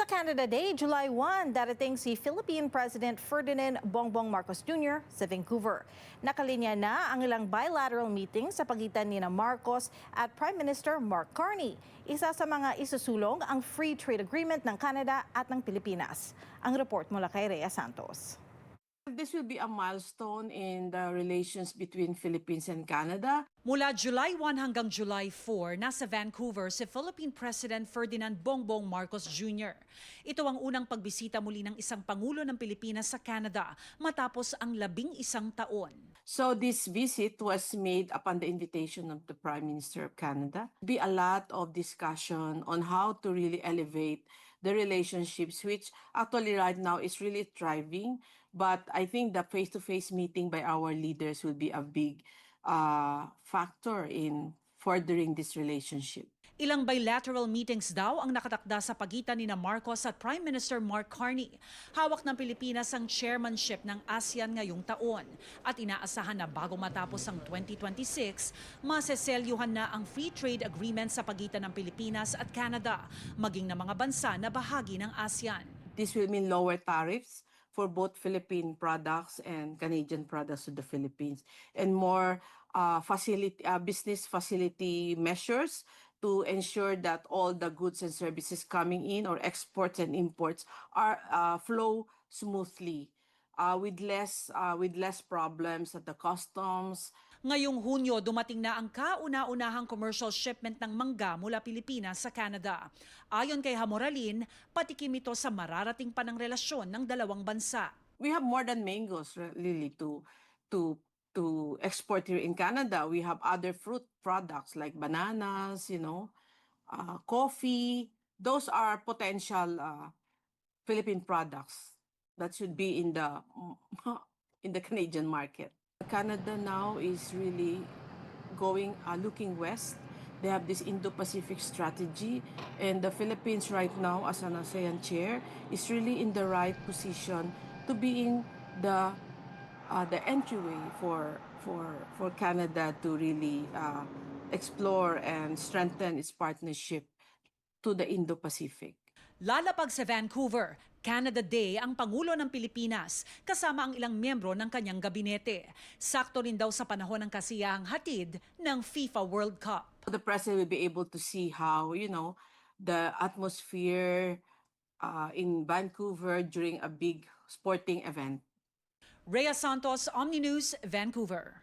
Canada Day, July 1, darating si Philippine President Ferdinand Bongbong Marcos Jr. sa Vancouver. Nakalinya na ang ilang bilateral meetings sa pagitan ni Marcos at Prime Minister Mark Carney. Isa sa mga isusulong ang Free Trade Agreement ng Canada at ng Pilipinas. Ang report mula kay Rhea Santos. This will be a milestone in the relations between Philippines and Canada. Mula July 1 hanggang July 4, nasa Vancouver si Philippine President Ferdinand Bongbong Marcos Jr. Ito ang unang pagbisita muli ng isang Pangulo ng Pilipinas sa Canada matapos ang 11 taon. So this visit was made upon the invitation of the Prime Minister of Canada. Be a lot of discussion on how to really elevate the relationships, which actually right now is really thriving. But I think the face-to-face meeting by our leaders will be a big factor in furthering this relationship. Ilang bilateral meetings daw ang nakatakda sa pagitan ni Marcos at Prime Minister Mark Carney. Hawak ng Pilipinas ang chairmanship ng ASEAN ngayong taon at inaasahan na bago matapos ang 2026, maseselyuhan na ang free trade agreement sa pagitan ng Pilipinas at Canada, maging ng mga bansa na bahagi ng ASEAN. This will mean lower tariffs for both Philippine products and Canadian products to the Philippines, and more business facility measures to ensure that all the goods and services coming in or exports and imports are flow smoothly with less problems at the customs. Ngayong Hunyo, dumating na ang kauna-unahang commercial shipment ng mangga mula Pilipinas sa Canada. Ayon kay Hamoralin, patikim ito sa mararating pa ng relasyon ng dalawang bansa. We have more than mangoes, really, to export here in Canada. We have other fruit products like bananas, coffee. Those are potential Philippine products that should be in the Canadian market. Canada now is really looking west. They have this Indo-Pacific strategy, and the Philippines right now, as an ASEAN chair, is really in the right position to being the entryway for Canada to really explore and strengthen its partnership to the Indo-Pacific. Lalapag sa Vancouver, Canada Day ang Pangulo ng Pilipinas kasama ang ilang miyembro ng kanyang gabinete. Sakto rin daw sa panahon ng kasiyahang hatid ng FIFA World Cup. The President will be able to see how, the atmosphere in Vancouver during a big sporting event. Rhea Santos, Omni News, Vancouver.